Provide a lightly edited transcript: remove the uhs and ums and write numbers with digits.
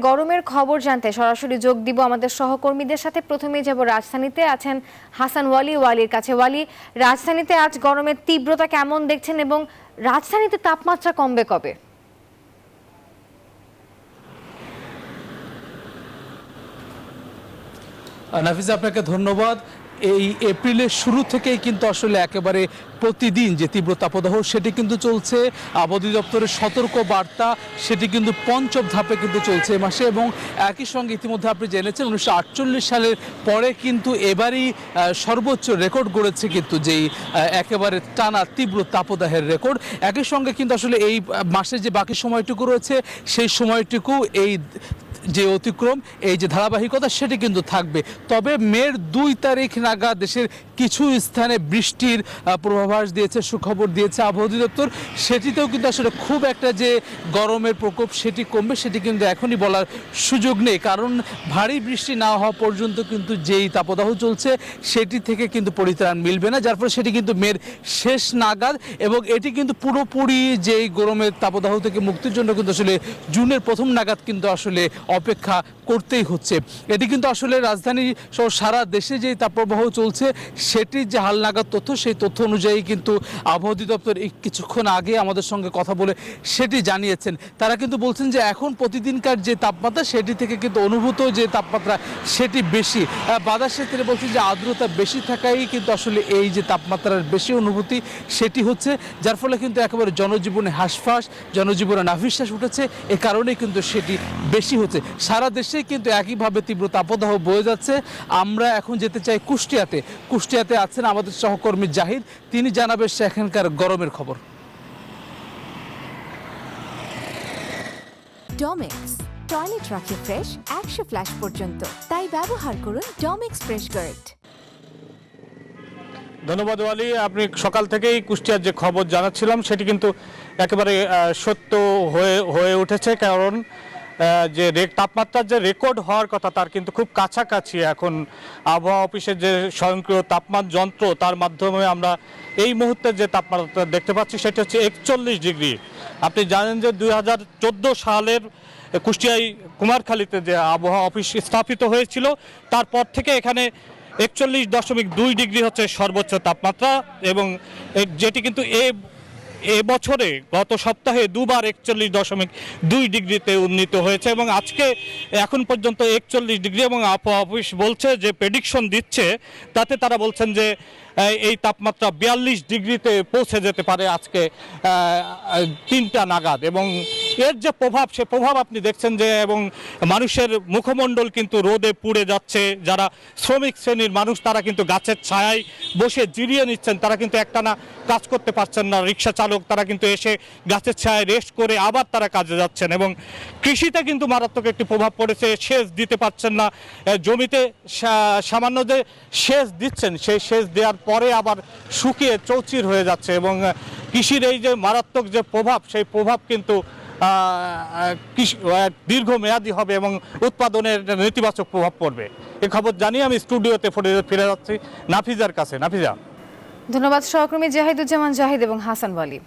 গরমের খবর জানতে সরাসরি যোগ দিব আমাদের সহকর্মীদের সাথে। প্রথমেই যাব রাজধানীতে, আছেন হাসান ওয়ালির কাছে। ওয়ালি, রাজধানীতে আজ গরমের তীব্রতা কেমন দেখছেন এবং রাজধানীতে তাপমাত্রা কমবে কবে? নাফিজা, আপনাকে ধন্যবাদ। এই এপ্রিলের শুরু থেকেই কিন্তু আসলে একেবারে প্রতিদিন যে তীব্র তাপদাহ সেটি কিন্তু চলছে। আবহাওয়া দপ্তরের সতর্ক বার্তা সেটি কিন্তু পঞ্চম ধাপে কিন্তু চলছে এ মাসে, এবং একই সঙ্গে ইতিমধ্যে আপনি জেনেছেন 1948 সালের পরে কিন্তু এবারই সর্বোচ্চ রেকর্ড গড়েছে কিন্তু যেই একেবারে টানা তীব্র তাপদাহের রেকর্ড। একই সঙ্গে কিন্তু আসলে এই মাসের যে বাকি সময়টুকু রয়েছে সেই সময়টুকু এই যে অতিক্রম, এই যে ধারাবাহিকতা সেটি কিন্তু থাকবে। তবে মের 2 তারিখ নাগাদ দেশের কিছু স্থানে বৃষ্টির পূর্বাভাস দিয়েছে, সুখবর দিয়েছে আবহাওয়া অধিদপ্তর। সেটিতেও কিন্তু আসলে খুব একটা যে গরমের প্রকোপ সেটি কমবে সেটি কিন্তু এখনই বলার সুযোগ নেই, কারণ ভারী বৃষ্টি না হওয়া পর্যন্ত কিন্তু যেই তাপদাহ চলছে সেটি থেকে কিন্তু পরিত্রাণ মিলবে না, যার ফলে সেটি কিন্তু মের শেষ নাগাদ, এবং এটি কিন্তু পুরোপুরি যেই গরমের তাপদাহ থেকে মুক্তির জন্য কিন্তু আসলে জুনের প্রথম নাগাদ কিন্তু আসলে অপেক্ষা করতেই হচ্ছে। এটি কিন্তু আসলে রাজধানী সহ সারা দেশে যে তাপপ্রবাহ চলছে সেটির যে হালনাগাদ তথ্য, সেই তথ্য অনুযায়ী কিন্তু আবহাওয়া অধিদপ্তর কিছুক্ষণ আগে আমাদের সঙ্গে কথা বলে সেটি জানিয়েছেন। তারা কিন্তু বলছেন যে এখন প্রতিদিনকার যে তাপমাত্রা সেটি থেকে কিন্তু অনুভূত যে তাপমাত্রা সেটি বেশি। বাতাসের ক্ষেত্রে বলছেন যে আর্দ্রতা বেশি থাকাই কিন্তু আসলে এই যে তাপমাত্রার বেশি অনুভূতি সেটি হচ্ছে, যার ফলে কিন্তু একেবারে জনজীবনে হাঁসফাঁস, জনজীবনে নাভিশ্বাস উঠেছে। এ কারণেই কিন্তু সেটি বেশি হচ্ছে। সারা দেশে কিন্তু একইভাবে তীব্র তাপদাহ বয়ে যাচ্ছে। আমরা এখন যেতে চাই কুষ্টিয়াতে আছেন আমাদের সহকর্মী জাহিদ, তিনি জানাবেন সেখানকার গরমের খবর। ডমেক্স টয়লেট রাখে ফ্রেশ 100 ফ্ল্যাশ পর্যন্ত, তাই ব্যবহার করুন ডমেক্স ফ্রেশ গার্ড। ধন্যবাদ ওয়ালি। আপনি সকাল থেকেই কুষ্টিয়ার যে খবর জানাচ্ছিলাম সেটি কিন্তু একেবারে সত্য হয়ে উঠেছে, কারণ যে তাপমাত্রার যে রেকর্ড হওয়ার কথা তার কিন্তু খুব কাছাকাছি। এখন আবহাওয়া অফিসের যে স্বয়ংক্রিয় তাপমান যন্ত্র তার মাধ্যমে আমরা এই মুহূর্তে যে তাপমাত্রা দেখতে পাচ্ছি সেটি হচ্ছে 41 ডিগ্রি। আপনি জানেন যে 2014 সালের কুষ্টিয়ায় কুমারখালীতে যে আবহাওয়া অফিস স্থাপিত হয়েছিল তারপর থেকে এখানে 41.2 ডিগ্রি হচ্ছে সর্বোচ্চ তাপমাত্রা, এবং যেটি কিন্তু এবছরে গত সপ্তাহে দুবার 41.2 ডিগ্রিতে উন্নীত হয়েছে, এবং আজকে এখন পর্যন্ত 41 ডিগ্রি। এবং আবহাওয়া অফিস বলছে যে প্রেডিকশন দিচ্ছে তাতে তারা বলছেন যে এই তাপমাত্রা 42 ডিগ্রিতে পৌঁছে যেতে পারে আজকে 3টা নাগাদ। এবং এর যে প্রভাব সে প্রভাব আপনি দেখছেন যে, এবং মানুষের মুখমণ্ডল কিন্তু রোদে পুড়ে যাচ্ছে। যারা শ্রমিক শ্রেণীর মানুষ তারা কিন্তু গাছের ছায়ায় বসে জিরিয়ে নিচ্ছেন, তারা কিন্তু একটানা কাজ করতে পারছেন না। রিক্সা চালক তারা কিন্তু এসে গাছের ছায়ায় রেস্ট করে আবার তারা কাজে যাচ্ছেন, এবং কৃষিতে কিন্তু মারাত্মক একটি প্রভাব পড়েছে। সেচ দিতে পারছেন না, জমিতে সামান্য যে সেচ দিচ্ছেন সেই সেচ দেওয়ার পরে আবার শুকিয়ে চৌচির হয়ে যাচ্ছে, এবং কৃষির এই যে মারাত্মক যে প্রভাব সেই প্রভাব কিন্তু দীর্ঘমেয়াদী হবে এবং উৎপাদনের নেতিবাচক প্রভাব পড়বে। এই খবর জানিয়ে আমি স্টুডিওতে ফিরে যাচ্ছি নাফিজার কাছে। নাফিজা। ধন্যবাদ সহকর্মী জাহিদুজ্জামান জাহিদ এবং হাসান ওয়ালি।